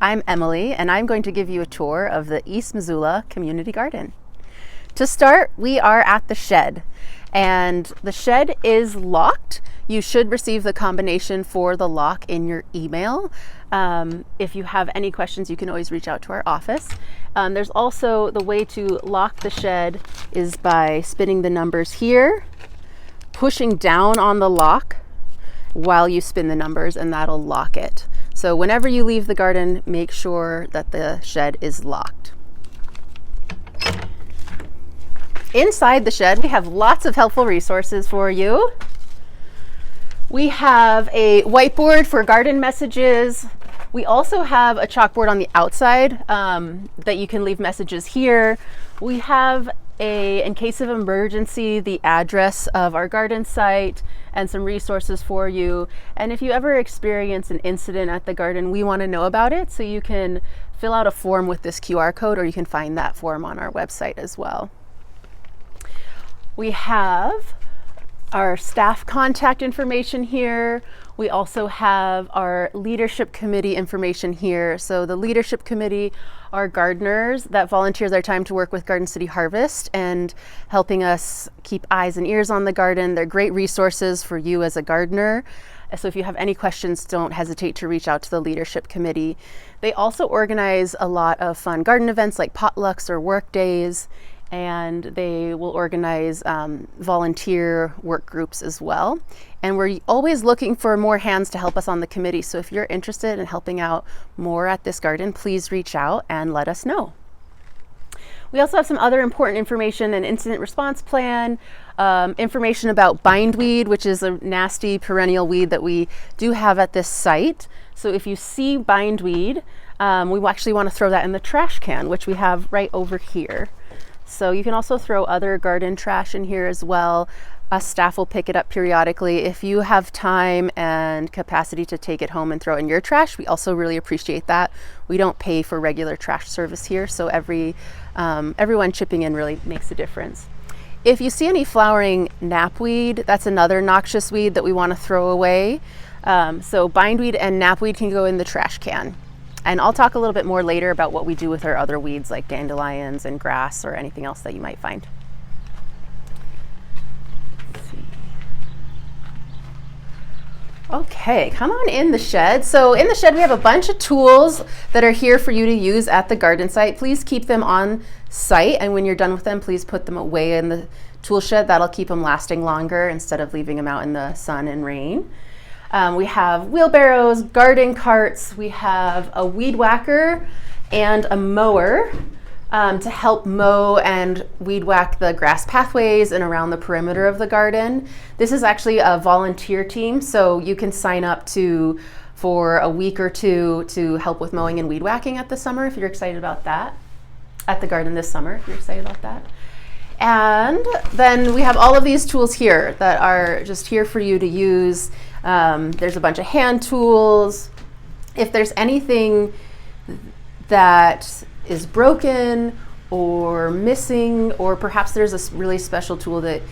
I'm Emily, and I'm going to give you a tour of the East Missoula Community Garden. To start, we are at the shed, and the shed is locked. You should receive the combination for the lock in your email. If you have any questions, you can always reach out to our office. There's also the way to lock the shed is by spinning the numbers here, pushing down on the lock while you spin the numbers, and that'll lock it. So whenever you leave the garden, make sure that the shed is locked. Inside the shed, we have lots of helpful resources for you. We have a whiteboard for garden messages. We also have a chalkboard on the outside that you can leave messages here. We have in case of emergency, the address of our garden site and some resources for you. And if you ever experience an incident at the garden, we want to know about it. So you can fill out a form with this QR code, or you can find that form on our website as well. We have our staff contact information here. We also have our leadership committee information here. So the leadership committee are gardeners that volunteer their time to work with Garden City Harvest and helping us keep eyes and ears on the garden. They're great resources for you as a gardener. So if you have any questions, don't hesitate to reach out to the leadership committee. They also organize a lot of fun garden events like potlucks or work days, and they will organize volunteer work groups as well. And we're always looking for more hands to help us on the committee. So if you're interested in helping out more at this garden, please reach out and let us know. We also have some other important information: an incident response plan, information about bindweed, which is a nasty perennial weed that we do have at this site. So if you see bindweed, we actually want to throw that in the trash can, which we have right over here. So you can also throw other garden trash in here as well. Us staff will pick it up periodically. If you have time and capacity to take it home and throw it in your trash, we also really appreciate that. We don't pay for regular trash service here, so everyone chipping in really makes a difference. If you see any flowering knapweed, that's another noxious weed that we want to throw away. So bindweed and knapweed can go in the trash can. And I'll talk a little bit more later about what we do with our other weeds like dandelions and grass or anything else that you might find. Let's see. Okay, come on in the shed. So in the shed, we have a bunch of tools that are here for you to use at the garden site. Please keep them on site, and when you're done with them, please put them away in the tool shed. That'll keep them lasting longer instead of leaving them out in the sun and rain. We have wheelbarrows, garden carts, we have a weed whacker and a mower to help mow and weed whack the grass pathways and around the perimeter of the garden. This is actually a volunteer team, so you can sign up for a week or two to help with mowing and weed whacking at the summer if you're excited about that. At the garden this summer if you're excited about that. And then we have all of these tools here that are just here for you to use. There's a bunch of hand tools. If there's anything that is broken or missing, or perhaps there's a really special tool that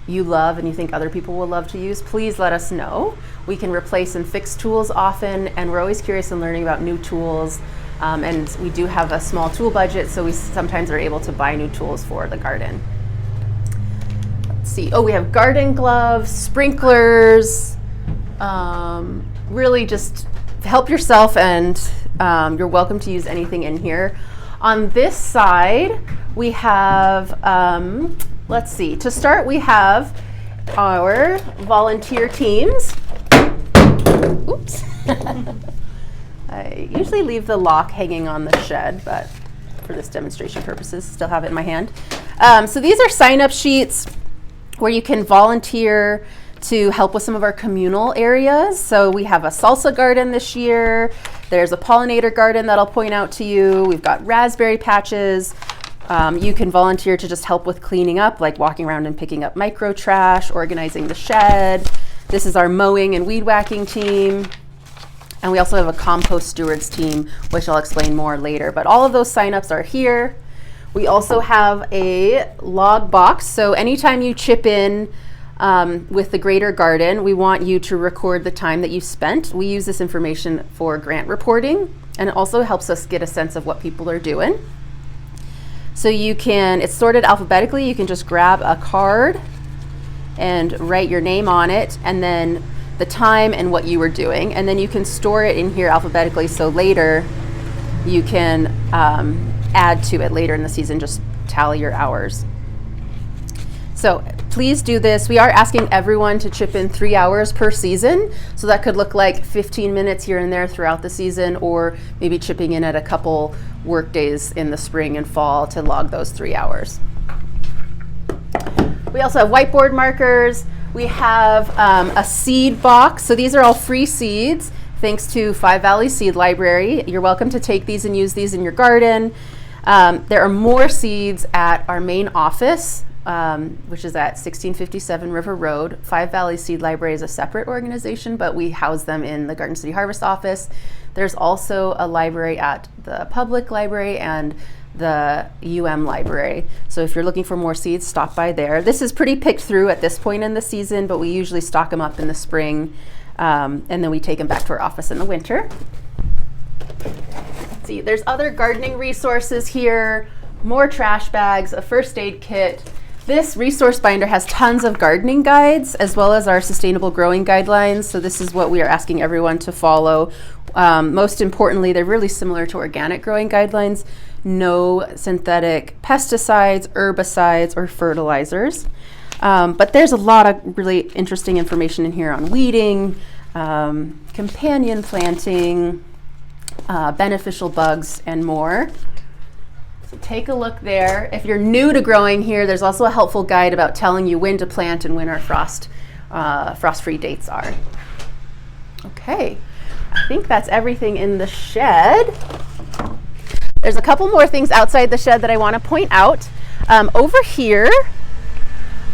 you love and you think other people will love to use, please let us know. We can replace and fix tools often, and we're always curious in learning about new tools. And we do have a small tool budget, so we sometimes are able to buy new tools for the garden. Let's see. Oh, we have garden gloves, sprinklers. Really just help yourself, and you're welcome to use anything in here. On this side, we have, let's see, to start, we have our volunteer teams. Oops. I usually leave the lock hanging on the shed, but for this demonstration purposes, still have it in my hand. So these are sign-up sheets where you can volunteer to help with some of our communal areas. So we have a salsa garden this year. There's a pollinator garden that I'll point out to you. We've got raspberry patches. You can volunteer to just help with cleaning up, like walking around and picking up micro trash, organizing the shed. This is our mowing and weed whacking team. And we also have a compost stewards team, which I'll explain more later. But all of those signups are here. We also have a log box. So anytime you chip in with the Greater Garden, we want you to record the time that you spent. We use this information for grant reporting, and it also helps us get a sense of what people are doing. So it's sorted alphabetically. You can just grab a card and write your name on it, and then the time and what you were doing, and then you can store it in here alphabetically, so later you can add to it later in the season, just tally your hours. So please do this. We are asking everyone to chip in 3 hours per season, so that could look like 15 minutes here and there throughout the season, or maybe chipping in at a couple work days in the spring and fall to log those 3 hours. We also have whiteboard markers. We have a seed box. So these are all free seeds, thanks to Five Valley Seed Library. You're welcome to take these and use these in your garden. There are more seeds at our main office, which is at 1657 River Road. Five Valley Seed Library is a separate organization, but we house them in the Garden City Harvest office. There's also a library at the public library and the library. So if you're looking for more seeds, stop by there. This is pretty picked through at this point in the season, but we usually stock them up in the spring, and then we take them back to our office in the winter. Let's see, there's other gardening resources here, more trash bags, a first aid kit. This resource binder has tons of gardening guides as well as our sustainable growing guidelines. So this is what we are asking everyone to follow. Most importantly, they're really similar to organic growing guidelines. No synthetic pesticides, herbicides, or fertilizers. But there's a lot of really interesting information in here on weeding, companion planting, beneficial bugs, and more. So take a look there. If you're new to growing here, there's also a helpful guide about telling you when to plant and when our frost-free dates are. Okay, I think that's everything in the shed. There's a couple more things outside the shed that I want to point out. Over here,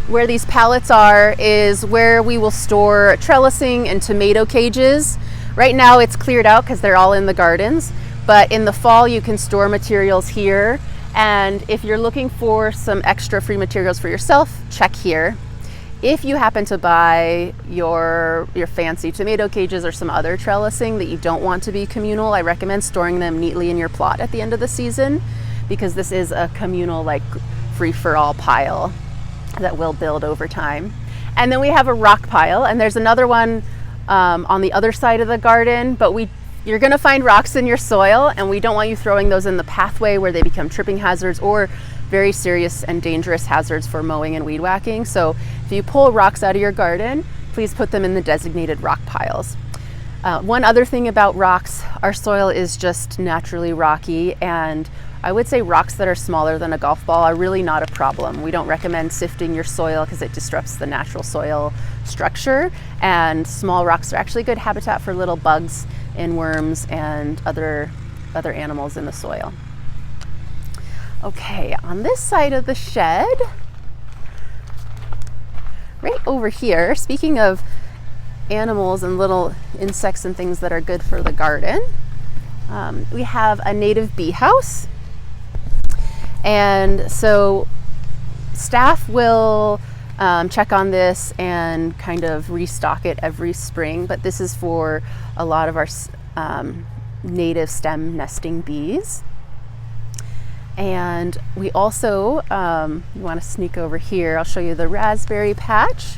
where these pallets are, is where we will store trellising and tomato cages. Right now it's cleared out because they're all in the gardens, but in the fall you can store materials here. And if you're looking for some extra free materials for yourself, check here. If you happen to buy your fancy tomato cages or some other trellising that you don't want to be communal, I recommend storing them neatly in your plot at the end of the season, because this is a communal, like, free-for-all pile that will build over time. And then we have a rock pile, and there's another one on the other side of the garden, but you're going to find rocks in your soil, and we don't want you throwing those in the pathway where they become tripping hazards or very serious and dangerous hazards for mowing and weed whacking. So if you pull rocks out of your garden, please put them in the designated rock piles. One other thing about rocks, our soil is just naturally rocky, and I would say rocks that are smaller than a golf ball are really not a problem. We don't recommend sifting your soil because it disrupts the natural soil structure, and small rocks are actually good habitat for little bugs and worms and other animals in the soil. Okay, on this side of the shed, right over here, speaking of animals and little insects and things that are good for the garden, we have a native bee house. And so staff will check on this and kind of restock it every spring, but this is for a lot of our native stem nesting bees. And we also, you want to sneak over here, I'll show you the raspberry patch,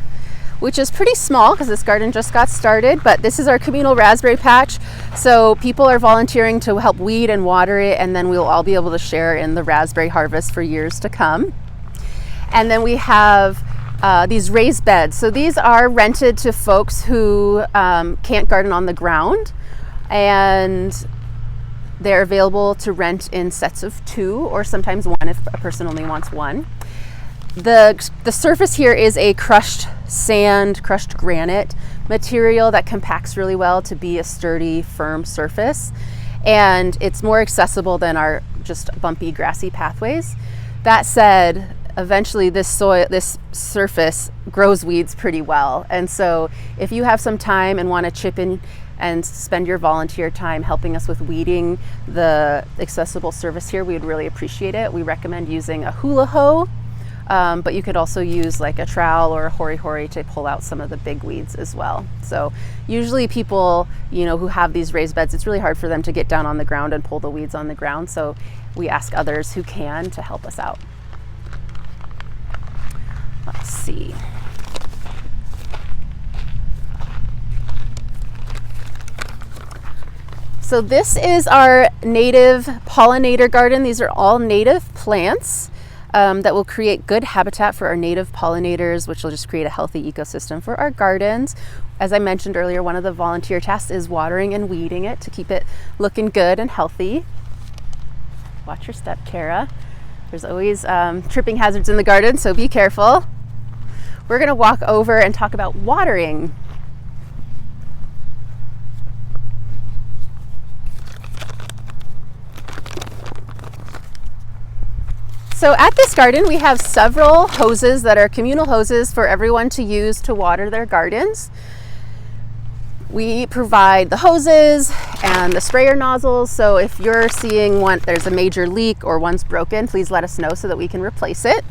which is pretty small because this garden just got started, but this is our communal raspberry patch. So people are volunteering to help weed and water it, and then we'll all be able to share in the raspberry harvest for years to come. And then we have these raised beds. So these are rented to folks who can't garden on the ground, and they're available to rent in sets of 2 or sometimes 1 if a person only wants 1. The surface here is a crushed sand, crushed granite material that compacts really well to be a sturdy, firm surface. And it's more accessible than our just bumpy, grassy pathways. That said, eventually this surface grows weeds pretty well. And so if you have some time and want to chip in and spend your volunteer time helping us with weeding the accessible surface here, we would really appreciate it. We recommend using a hula hoe but you could also use like a trowel or a hori-hori to pull out some of the big weeds as well. So usually people, who have these raised beds, it's really hard for them to get down on the ground and pull the weeds on the ground. So we ask others who can to help us out. Let's see. So this is our native pollinator garden. These are all native plants that will create good habitat for our native pollinators, which will just create a healthy ecosystem for our gardens. As I mentioned earlier, one of the volunteer tasks is watering and weeding it to keep it looking good and healthy. Watch your step, Kara. There's always tripping hazards in the garden, so be careful. We're gonna walk over and talk about watering. So at this garden, we have several hoses that are communal hoses for everyone to use to water their gardens. We provide the hoses and the sprayer nozzles. So if you're seeing there's a major leak or one's broken, please let us know so that we can replace it.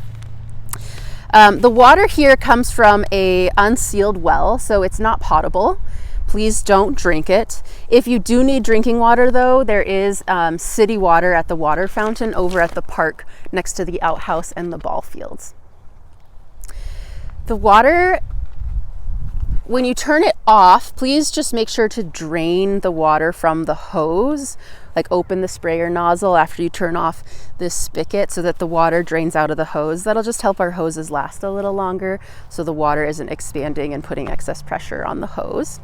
The water here comes from a unsealed well, so it's not potable. Please don't drink it. If you do need drinking water though, there is city water at the water fountain over at the park next to the outhouse and the ball fields. The water, when you turn it off, please just make sure to drain the water from the hose. Like open the sprayer nozzle after you turn off this spigot so that the water drains out of the hose. That'll just help our hoses last a little longer so the water isn't expanding and putting excess pressure on the hose.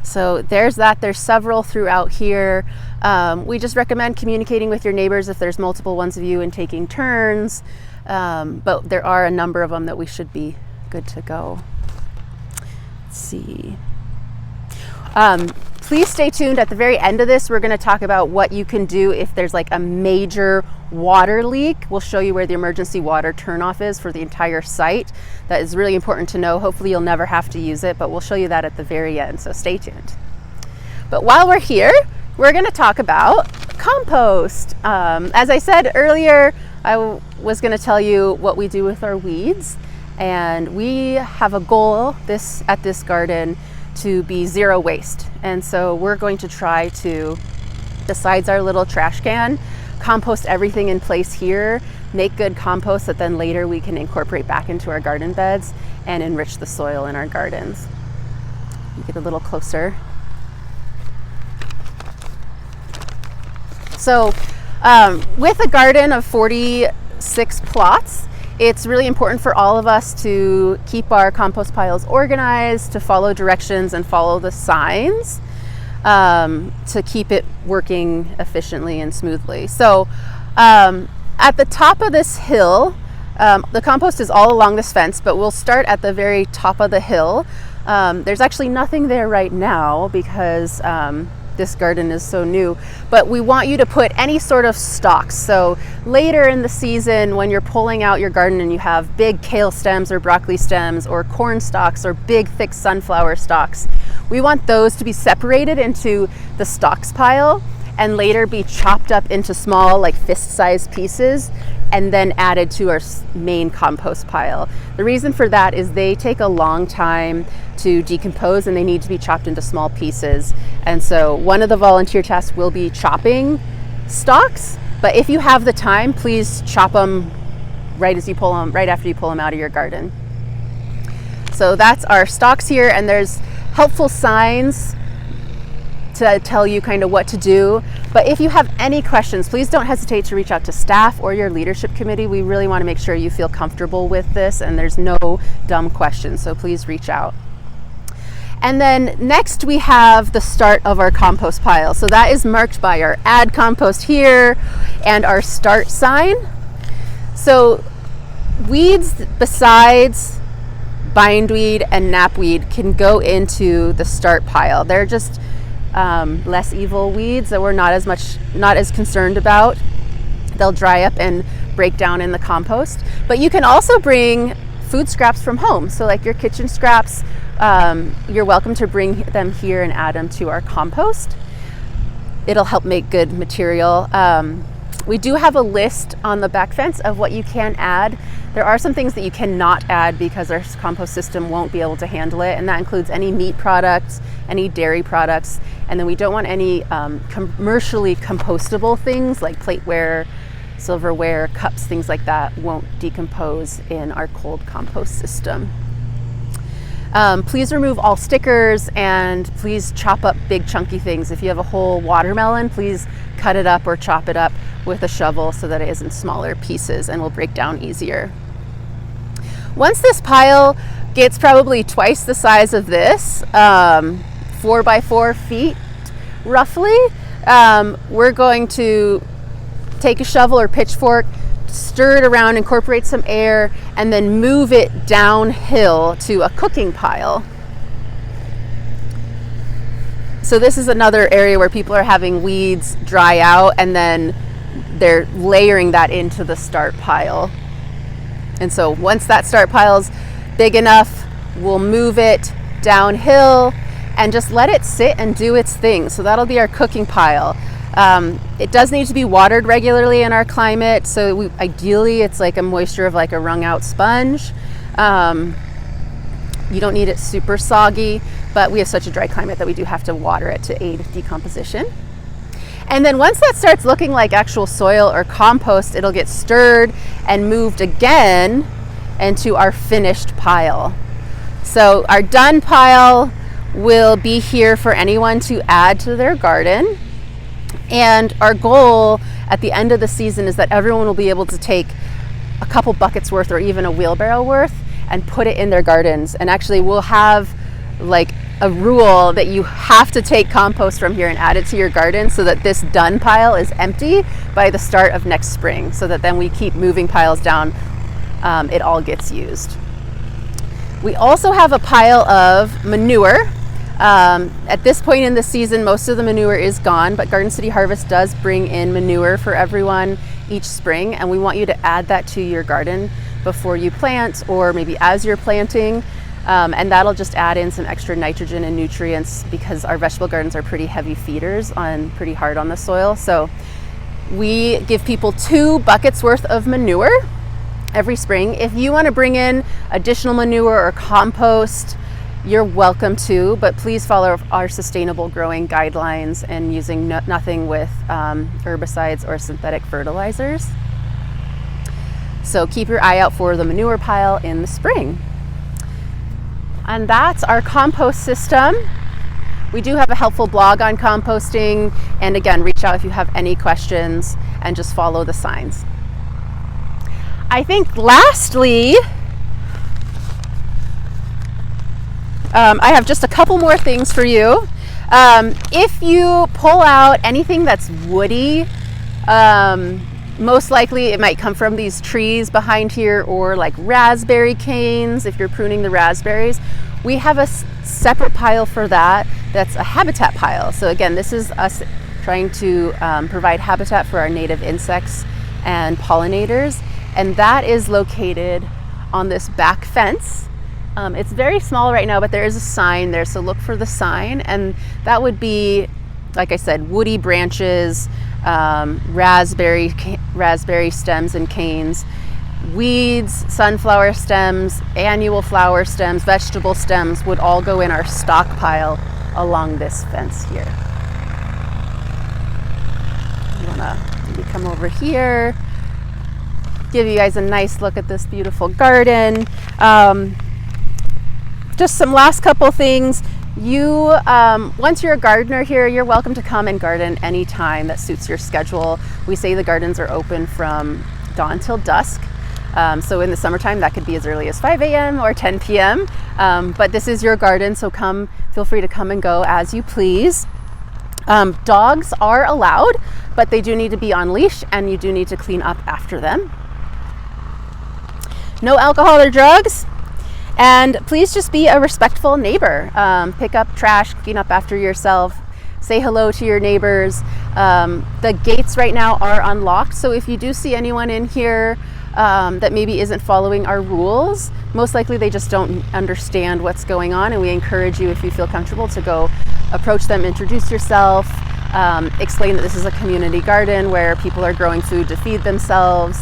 So there's that. There's several throughout here. We just recommend communicating with your neighbors if there's multiple ones of you and taking turns. But there are a number of them that we should be good to go. Let's see. Please stay tuned. At the very end of this, we're going to talk about what you can do if there's like a major water leak. We'll show you where the emergency water turnoff is for the entire site. That is really important to know. Hopefully you'll never have to use it, but we'll show you that at the very end, so stay tuned. But while we're here, we're going to talk about compost. As I said earlier, I was going to tell you what we do with our weeds, and we have a goal at this garden to be zero waste. And so we're going to try to, besides our little trash can, compost everything in place here, make good compost that then later we can incorporate back into our garden beds and enrich the soil in our gardens. You get a little closer. So with a garden of 46 plots, it's really important for all of us to keep our compost piles organized, to follow directions and follow the signs to keep it working efficiently and smoothly. So at the top of this hill, the compost is all along this fence, but we'll start at the very top of the hill. There's actually nothing there right now because this garden is so new, but we want you to put any sort of stalks. So later in the season, when you're pulling out your garden and you have big kale stems or broccoli stems or corn stalks or big thick sunflower stalks, we want those to be separated into the stalks pile and later be chopped up into small, like fist-sized pieces and then added to our main compost pile. The reason for that is they take a long time to decompose and they need to be chopped into small pieces. And so one of the volunteer tasks will be chopping stalks, but if you have the time, please chop them right after you pull them out of your garden. So that's our stalks here, and there's helpful signs to tell you kind of what to do. But if you have any questions, please don't hesitate to reach out to staff or your leadership committee. We really want to make sure you feel comfortable with this and there's no dumb questions, so please reach out. And then next we have the start of our compost pile. So that is marked by our add compost here and our start sign. So weeds besides bindweed and knapweed can go into the start pile. They're just less evil weeds that we're not as concerned about. They'll dry up and break down in the compost. But you can also bring food scraps from home. So like your kitchen scraps, you're welcome to bring them here and add them to our compost. It'll help make good material. We do have a list on the back fence of what you can add. There are some things that you cannot add because our compost system won't be able to handle it, and that includes any meat products, any dairy products, and then we don't want any commercially compostable things like plateware, silverware, cups, things like that won't decompose in our cold compost system. Please remove all stickers, and please chop up big chunky things. If you have a whole watermelon, please cut it up or chop it up with a shovel so that it is in smaller pieces and will break down easier. Once this pile gets probably twice the size of this, 4 by 4 feet roughly, we're going to take a shovel or pitchfork, stir it around, incorporate some air, and then move it downhill to a cooking pile. So this is another area where people are having weeds dry out, and then they're layering that into the start pile. And so once that start pile's big enough, we'll move it downhill and just let it sit and do its thing. So that'll be our cooking pile. It does need to be watered regularly in our climate, so ideally it's like a moisture of like a wrung out sponge. You don't need it super soggy, but we have such a dry climate that we do have to water it to aid decomposition. And then once that starts looking like actual soil or compost, it'll get stirred and moved again into our finished pile. So our done pile will be here for anyone to add to their garden. And our goal at the end of the season is that everyone will be able to take a couple buckets worth or even a wheelbarrow worth and put it in their gardens. And actually we'll have like a rule that you have to take compost from here and add it to your garden so that this done pile is empty by the start of next spring, so that then we keep moving piles down, it all gets used. We also have a pile of manure. At this point in the season, most of the manure is gone, but Garden City Harvest does bring in manure for everyone each spring, and we want you to add that to your garden before you plant, or maybe as you're planting, and that'll just add in some extra nitrogen and nutrients, because our vegetable gardens are pretty heavy feeders on pretty hard on the soil. So we give people 2 buckets worth of manure every spring. If you want to bring in additional manure or compost, you're welcome to, but please follow our sustainable growing guidelines and using nothing with herbicides or synthetic fertilizers. So keep your eye out for the manure pile in the spring. And that's our compost system. We do have a helpful blog on composting, and again, reach out if you have any questions and just follow the signs. I think lastly, I have just a couple more things for you. If you pull out anything that's woody, most likely it might come from these trees behind here, or like raspberry canes if you're pruning the raspberries. We have a separate pile for that. That's a habitat pile. So again, this is us trying to provide habitat for our native insects and pollinators, and that is located on this back fence. It's very small right now, but there is a sign there, so look for the sign, and that would be, like I said, woody branches, raspberry stems and canes, weeds, sunflower stems, annual flower stems, vegetable stems would all go in our stockpile along this fence here. I'm gonna maybe come over here, give you guys a nice look at this beautiful garden. Just some last couple things. You, once you're a gardener here, you're welcome to come and garden anytime that suits your schedule. We say the gardens are open from dawn till dusk. So in the summertime, that could be as early as 5 a.m. or 10 p.m. But this is your garden, so feel free to come and go as you please. Dogs are allowed, but they do need to be on leash, and you do need to clean up after them. No alcohol or drugs. And please just be a respectful neighbor. Pick up trash, clean up after yourself, say hello to your neighbors. The gates right now are unlocked, so if you do see anyone in here that maybe isn't following our rules, most likely they just don't understand what's going on, and we encourage you, if you feel comfortable, to go approach them, introduce yourself, explain that this is a community garden where people are growing food to feed themselves.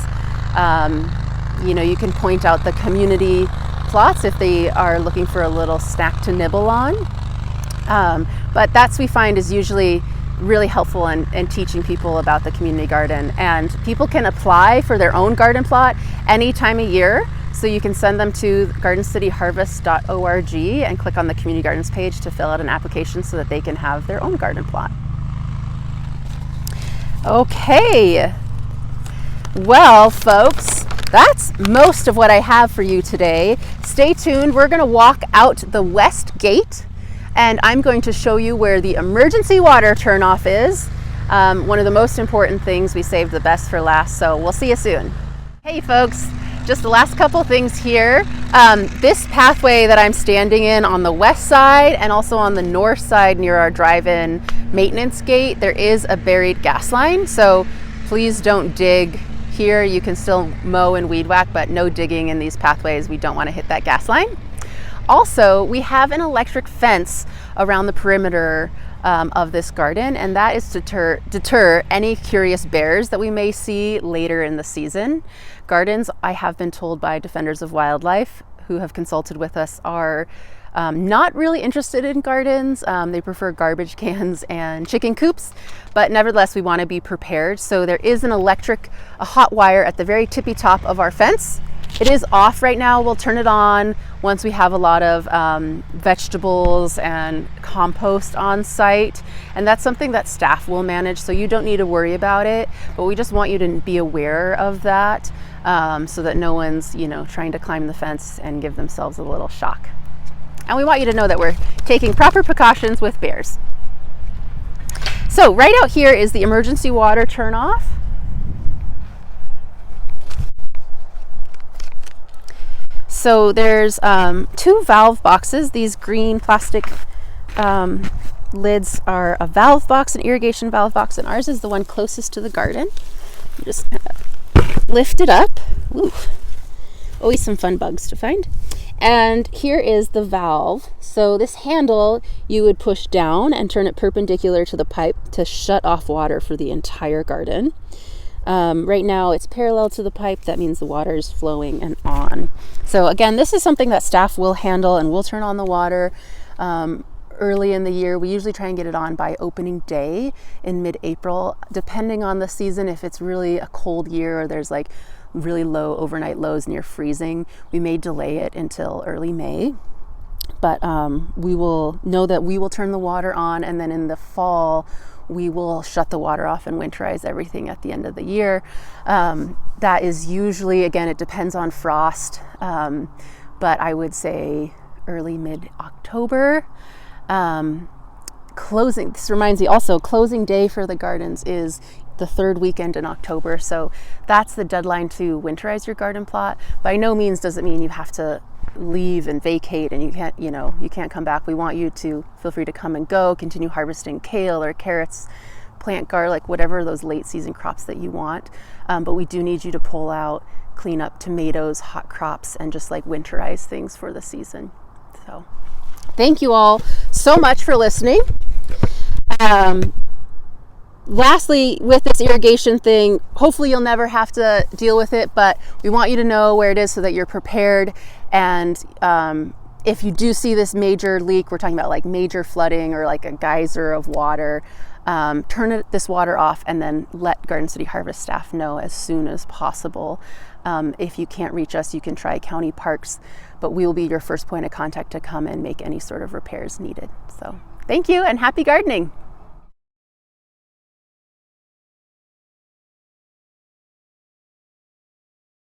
You can point out the community plots if they are looking for a little snack to nibble on. But that's, we find, is usually really helpful in teaching people about the community garden. And people can apply for their own garden plot any time of year. So you can send them to gardencityharvest.org and click on the community gardens page to fill out an application so that they can have their own garden plot. Okay, well folks, that's most of what I have for you today. Stay tuned, we're going to walk out the west gate and I'm going to show you where the emergency water turnoff is. One of the most important things. We saved the best for last, so we'll see you soon. Hey folks, just the last couple things here. This pathway that I'm standing in on the west side and also on the north side near our drive-in maintenance gate, there is a buried gas line, so please don't dig here. You can still mow and weed whack, but no digging in these pathways. We don't want to hit that gas line. Also, we have an electric fence around the perimeter of this garden, and that is to deter any curious bears that we may see later in the season. Gardens, I have been told by defenders of wildlife who have consulted with us, are not really interested in gardens. They prefer garbage cans and chicken coops, but nevertheless, we want to be prepared. So there is a hot wire at the very tippy top of our fence. It is off right now. We'll turn it on once we have a lot of vegetables and compost on site. And that's something that staff will manage, so you don't need to worry about it. But we just want you to be aware of that so that no one's, trying to climb the fence and give themselves a little shock. And we want you to know that we're taking proper precautions with bears. So right out here is the emergency water turnoff. So there's 2 valve boxes. These green plastic lids are a valve box, an irrigation valve box, and ours is the one closest to the garden. You just kind of lift it up. Ooh, always some fun bugs to find. And here is the valve. So this handle you would push down and turn it perpendicular to the pipe to shut off water for the entire garden. Right now it's parallel to the pipe. That means the water is flowing and on. So again, this is something that staff will handle, and we'll turn on the water early in the year. We usually try and get it on by opening day in mid-April, depending on the season. If it's really a cold year or there's like really low overnight lows near freezing, we may delay it until early May. But we will know that we will turn the water on, and then in the fall we will shut the water off and winterize everything at the end of the year. That is usually, again, it depends on frost, but I would say early mid-October. This reminds me also, closing day for the gardens is the 3rd weekend in October, so that's the deadline to winterize your garden plot. By no means does it mean you have to leave and vacate and you can't come back. We want you to feel free to come and go, continue harvesting kale or carrots, plant garlic, whatever those late season crops that you want. But we do need you to pull out, clean up tomatoes, hot crops, and just like winterize things for the season. So thank you all so much for listening. Lastly, with this irrigation thing, hopefully you'll never have to deal with it, but we want you to know where it is so that you're prepared. And if you do see this major leak, we're talking about like major flooding or like a geyser of water, turn this water off and then let Garden City Harvest staff know as soon as possible. If you can't reach us, you can try county parks, but we will be your first point of contact to come and make any sort of repairs needed. So thank you and happy gardening.